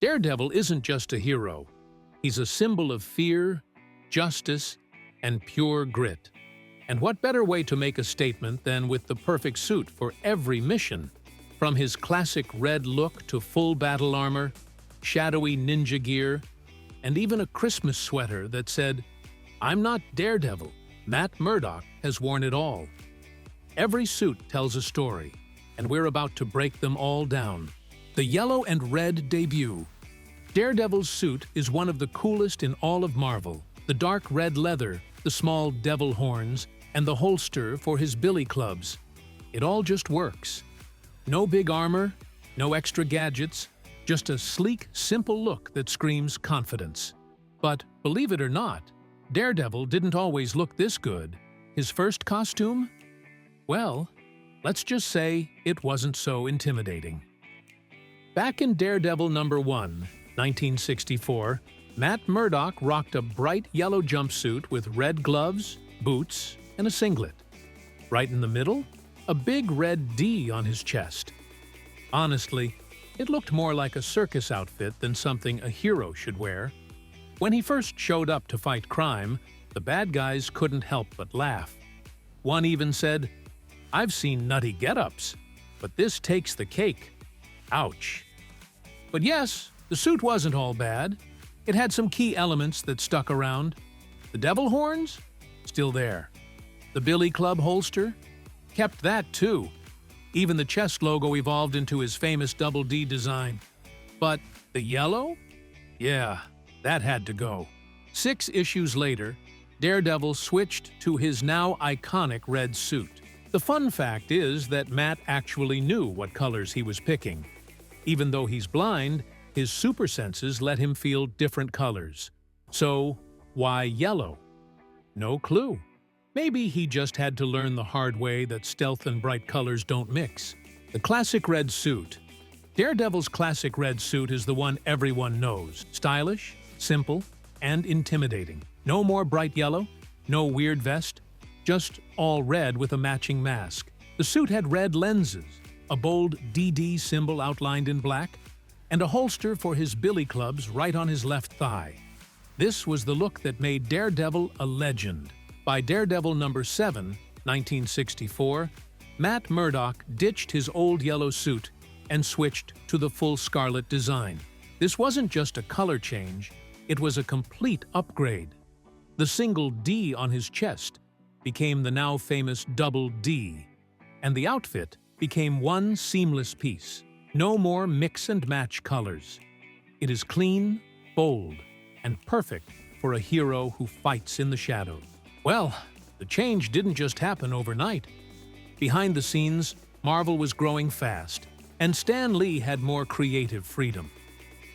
Daredevil isn't just a hero. He's a symbol of fear, justice, and pure grit. And what better way to make a statement than with the perfect suit for every mission? From his classic red look to full battle armor, shadowy ninja gear, and even a Christmas sweater that said, "I'm not Daredevil, Matt Murdock has worn it all." Every suit tells a story, and we're about to break them all down. The yellow and red debut. Daredevil's suit is one of the coolest in all of Marvel. The dark red leather, the small devil horns, and the holster for his billy clubs. It all just works. No big armor, no extra gadgets, just a sleek, simple look that screams confidence. But believe it or not, Daredevil didn't always look this good. His first costume? Well, let's just say it wasn't so intimidating. Back in Daredevil #1, 1964, Matt Murdock rocked a bright yellow jumpsuit with red gloves, boots, and a singlet. Right in the middle, a big red D on his chest. Honestly, it looked more like a circus outfit than something a hero should wear. When he first showed up to fight crime, the bad guys couldn't help but laugh. One even said, "I've seen nutty getups, but this takes the cake. Ouch." But yes, the suit wasn't all bad. It had some key elements that stuck around. The devil horns? Still there. The billy club holster? Kept that too. Even the chest logo evolved into his famous double D design. But the yellow? Yeah, that had to go. 6 issues later, Daredevil switched to his now iconic red suit. The fun fact is that Matt actually knew what colors he was picking. Even though he's blind, his super senses let him feel different colors. So, why yellow? No clue. Maybe he just had to learn the hard way that stealth and bright colors don't mix. The classic red suit. Daredevil's classic red suit is the one everyone knows. Stylish, simple, and intimidating. No more bright yellow, no weird vest, just all red with a matching mask. The suit had red lenses, a bold DD symbol outlined in black, and a holster for his billy clubs right on his left thigh. This was the look that made Daredevil a legend. By Daredevil #7, 1964, Matt Murdock ditched his old yellow suit and switched to the full scarlet design. This wasn't just a color change, it was a complete upgrade. The single D on his chest became the now famous double D, and the outfit became one seamless piece. No more mix-and-match colors. It is clean, bold, and perfect for a hero who fights in the shadows. Well, the change didn't just happen overnight. Behind the scenes, Marvel was growing fast, and Stan Lee had more creative freedom.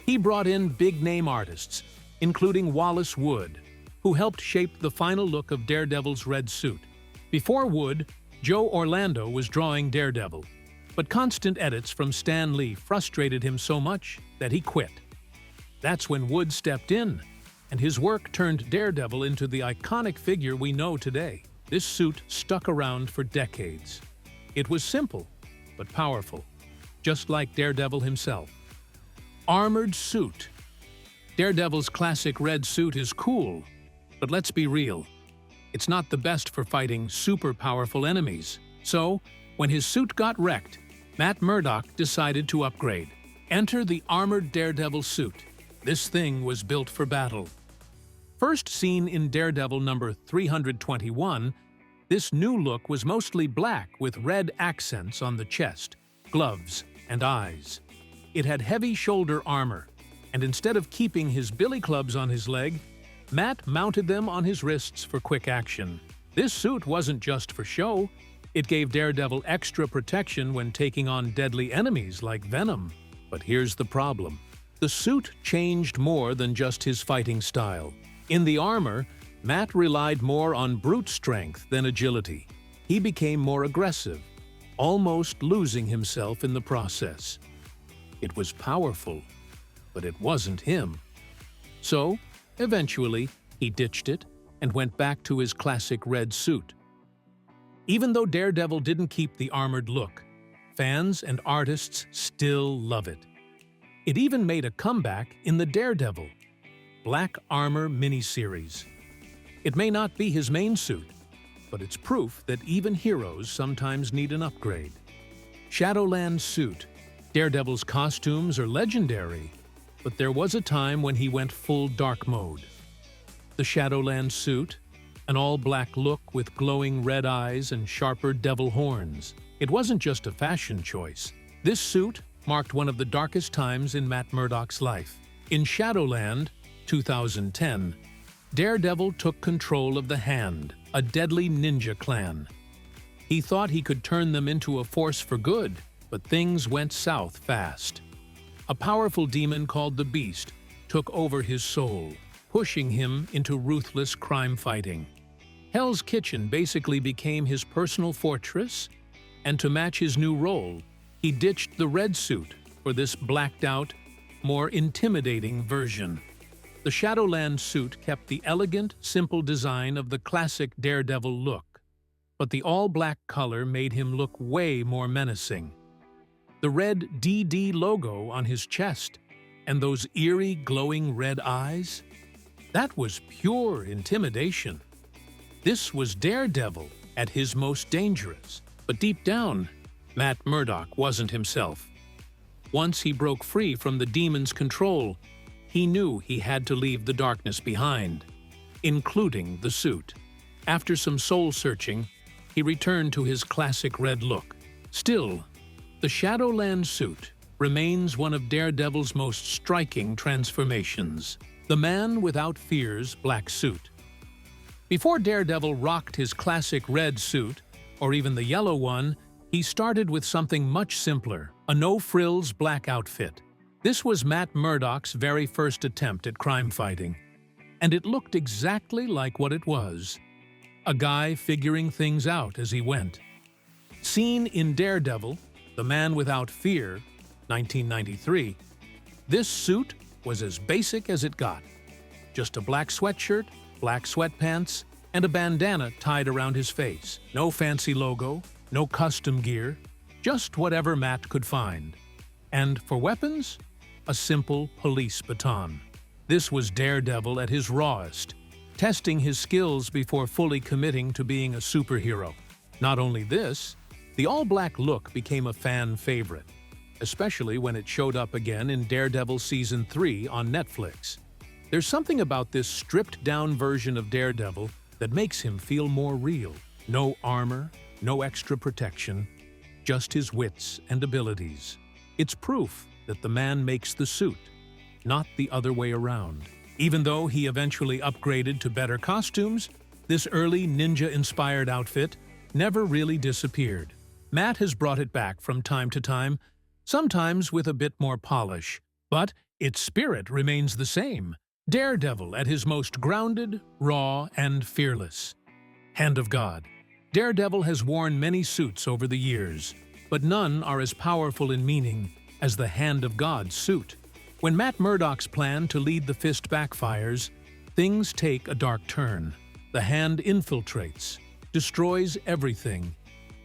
He brought in big-name artists, including Wallace Wood, who helped shape the final look of Daredevil's red suit. Before Wood, Joe Orlando was drawing Daredevil, but constant edits from Stan Lee frustrated him so much that he quit. That's when Wood stepped in, and his work turned Daredevil into the iconic figure we know today. This suit stuck around for decades. It was simple, but powerful, just like Daredevil himself. Armored suit. Daredevil's classic red suit is cool, but let's be real. It's not the best for fighting super powerful enemies. So, when his suit got wrecked, Matt Murdock decided to upgrade. Enter the armored Daredevil suit. This thing was built for battle. First seen in Daredevil #321, this new look was mostly black with red accents on the chest, gloves, and eyes. It had heavy shoulder armor, and instead of keeping his billy clubs on his leg, Matt mounted them on his wrists for quick action. This suit wasn't just for show, it gave Daredevil extra protection when taking on deadly enemies like Venom. But here's the problem. The suit changed more than just his fighting style. In the armor, Matt relied more on brute strength than agility. He became more aggressive, almost losing himself in the process. It was powerful, but it wasn't him. So, eventually, he ditched it and went back to his classic red suit. Even though Daredevil didn't keep the armored look, fans and artists still love it. It even made a comeback in the Daredevil Black Armor miniseries. It may not be his main suit, but it's proof that even heroes sometimes need an upgrade. Shadowland suit. Daredevil's costumes are legendary, but there was a time when he went full dark mode. The Shadowland suit, an all-black look with glowing red eyes and sharper devil horns. It wasn't just a fashion choice. This suit marked one of the darkest times in Matt Murdock's life. In Shadowland, 2010, Daredevil took control of the Hand, a deadly ninja clan. He thought he could turn them into a force for good, but things went south fast. A powerful demon called the Beast took over his soul, pushing him into ruthless crime fighting. Hell's Kitchen basically became his personal fortress, and to match his new role, he ditched the red suit for this blacked-out, more intimidating version. The Shadowland suit kept the elegant, simple design of the classic Daredevil look, but the all-black color made him look way more menacing. The red DD logo on his chest and those eerie, glowing red eyes, that was pure intimidation. This was Daredevil at his most dangerous, but deep down, Matt Murdock wasn't himself. Once he broke free from the demon's control, he knew he had to leave the darkness behind, including the suit. After some soul-searching, he returned to his classic red look. Still, the Shadowland suit remains one of Daredevil's most striking transformations. The Man Without Fear's black suit. Before Daredevil rocked his classic red suit, or even the yellow one, he started with something much simpler, a no-frills black outfit. This was Matt Murdock's very first attempt at crime fighting, and it looked exactly like what it was. A guy figuring things out as he went. Seen in Daredevil, The Man Without Fear, 1993, this suit was as basic as it got. Just a black sweatshirt, black sweatpants, and a bandana tied around his face. No fancy logo, no custom gear, just whatever Matt could find. And for weapons, a simple police baton. This was Daredevil at his rawest, testing his skills before fully committing to being a superhero. Not only this, the all-black look became a fan favorite, especially when it showed up again in Daredevil Season 3 on Netflix. There's something about this stripped-down version of Daredevil that makes him feel more real. No armor, no extra protection, just his wits and abilities. It's proof that the man makes the suit, not the other way around. Even though he eventually upgraded to better costumes, this early ninja-inspired outfit never really disappeared. Matt has brought it back from time to time, sometimes with a bit more polish, but its spirit remains the same. Daredevil at his most grounded, raw, and fearless. Hand of God. Daredevil has worn many suits over the years, but none are as powerful in meaning as the Hand of God suit. When Matt Murdock's plan to lead the fist backfires, things take a dark turn. The Hand infiltrates, destroys everything,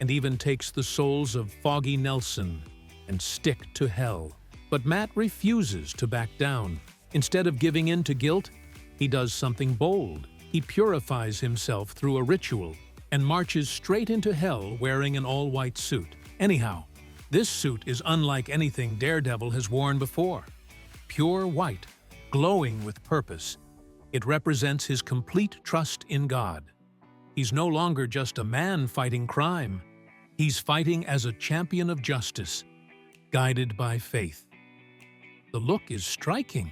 and even takes the souls of Foggy Nelson and Stick to hell. But Matt refuses to back down. Instead of giving in to guilt, he does something bold. He purifies himself through a ritual and marches straight into hell wearing an all-white suit. Anyhow, this suit is unlike anything Daredevil has worn before. Pure white, glowing with purpose, it represents his complete trust in God. He's no longer just a man fighting crime. He's fighting as a champion of justice, guided by faith. The look is striking,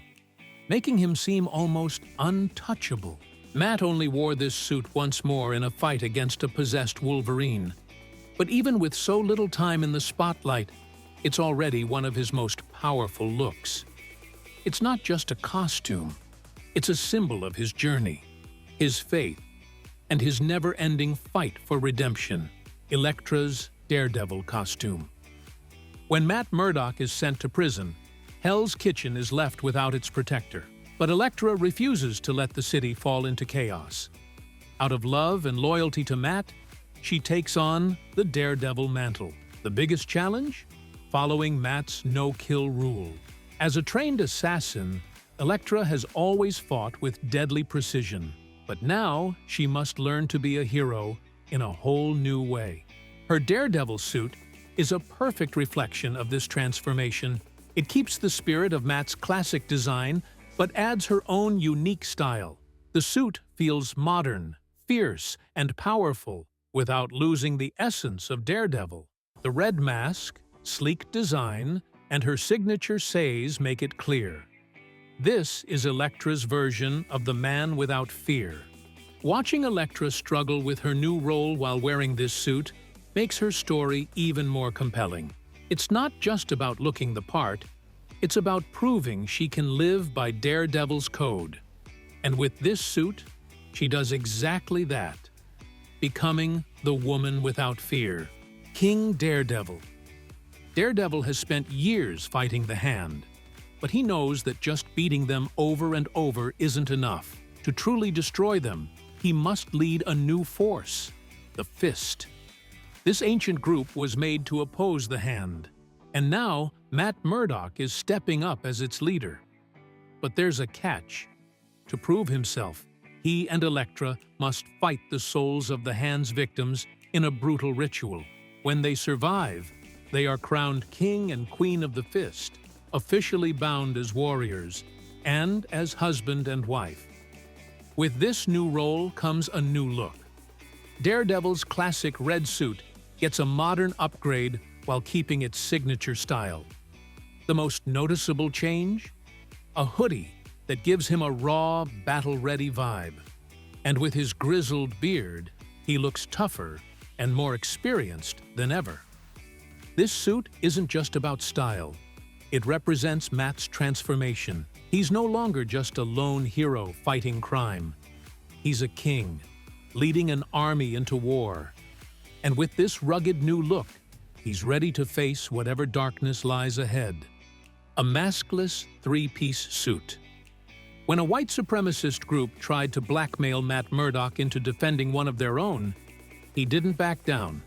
making him seem almost untouchable. Matt only wore this suit once more in a fight against a possessed Wolverine. But even with so little time in the spotlight, it's already one of his most powerful looks. It's not just a costume, it's a symbol of his journey, his faith, and his never-ending fight for redemption. Elektra's Daredevil costume. When Matt Murdock is sent to prison, Hell's Kitchen is left without its protector. But Elektra refuses to let the city fall into chaos. Out of love and loyalty to Matt, she takes on the Daredevil mantle. The biggest challenge? Following Matt's no-kill rule. As a trained assassin, Elektra has always fought with deadly precision. But now she must learn to be a hero in a whole new way. Her Daredevil suit is a perfect reflection of this transformation. It keeps the spirit of Matt's classic design, but adds her own unique style. The suit feels modern, fierce, and powerful without losing the essence of Daredevil. The red mask, sleek design, and her signature says make it clear. This is Elektra's version of the man without fear. Watching Elektra struggle with her new role while wearing this suit makes her story even more compelling. It's not just about looking the part, it's about proving she can live by Daredevil's code. And with this suit, she does exactly that, becoming the woman without fear. King Daredevil. Daredevil has spent years fighting the Hand, but he knows that just beating them over and over isn't enough. To truly destroy them, he must lead a new force, the Fist. This ancient group was made to oppose the Hand, and now Matt Murdock is stepping up as its leader. But there's a catch. To prove himself, he and Elektra must fight the souls of the Hand's victims in a brutal ritual. When they survive, they are crowned King and Queen of the Fist, officially bound as warriors and as husband and wife. With this new role comes a new look. Daredevil's classic red suit gets a modern upgrade while keeping its signature style. The most noticeable change? A hoodie that gives him a raw, battle-ready vibe. And with his grizzled beard, he looks tougher and more experienced than ever. This suit isn't just about style. It represents Matt's transformation. He's no longer just a lone hero fighting crime. He's a king, leading an army into war. And with this rugged new look, he's ready to face whatever darkness lies ahead. A maskless three-piece suit. When a white supremacist group tried to blackmail Matt Murdock into defending one of their own, he didn't back down.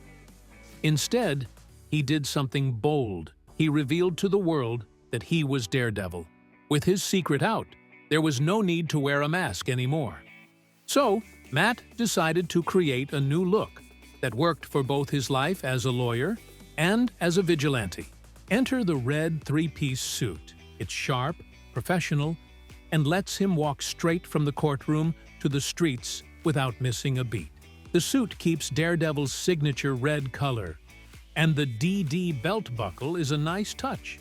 Instead, he did something bold. He revealed to the world that he was Daredevil. With his secret out, there was no need to wear a mask anymore. So, Matt decided to create a new look that worked for both his life as a lawyer and as a vigilante. Enter the red three-piece suit. It's sharp, professional, and lets him walk straight from the courtroom to the streets without missing a beat. The suit keeps Daredevil's signature red color, and the DD belt buckle is a nice touch.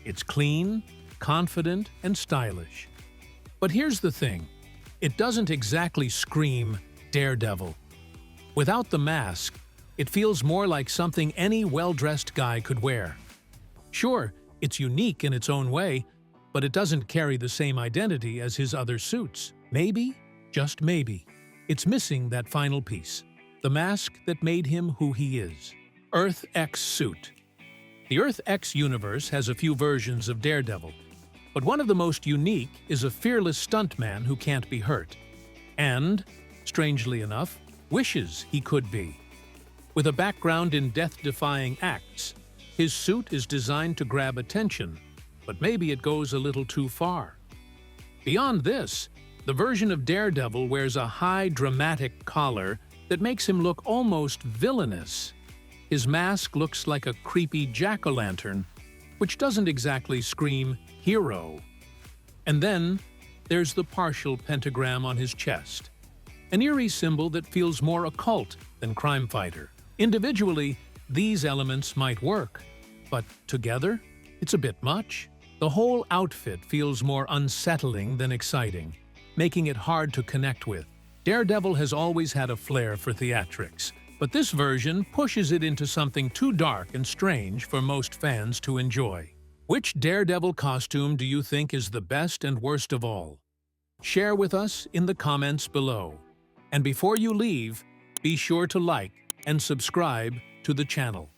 It's clean, confident, and stylish. But here's the thing. It doesn't exactly scream Daredevil. Without the mask, it feels more like something any well-dressed guy could wear. Sure, it's unique in its own way, but it doesn't carry the same identity as his other suits. Maybe, just maybe, it's missing that final piece, the mask that made him who he is. Earth X suit. The Earth X universe has a few versions of Daredevil, but one of the most unique is a fearless stuntman who can't be hurt, and, strangely enough, wishes he could be. With a background in death-defying acts, his suit is designed to grab attention, but maybe it goes a little too far. Beyond this, the version of Daredevil wears a high, dramatic collar that makes him look almost villainous. His mask looks like a creepy jack-o'-lantern, which doesn't exactly scream hero. And then, there's the partial pentagram on his chest, an eerie symbol that feels more occult than crime fighter. Individually, these elements might work, but together, it's a bit much. The whole outfit feels more unsettling than exciting, making it hard to connect with. Daredevil has always had a flair for theatrics, but this version pushes it into something too dark and strange for most fans to enjoy. Which Daredevil costume do you think is the best and worst of all? Share with us in the comments below. And before you leave, be sure to like and subscribe to the channel.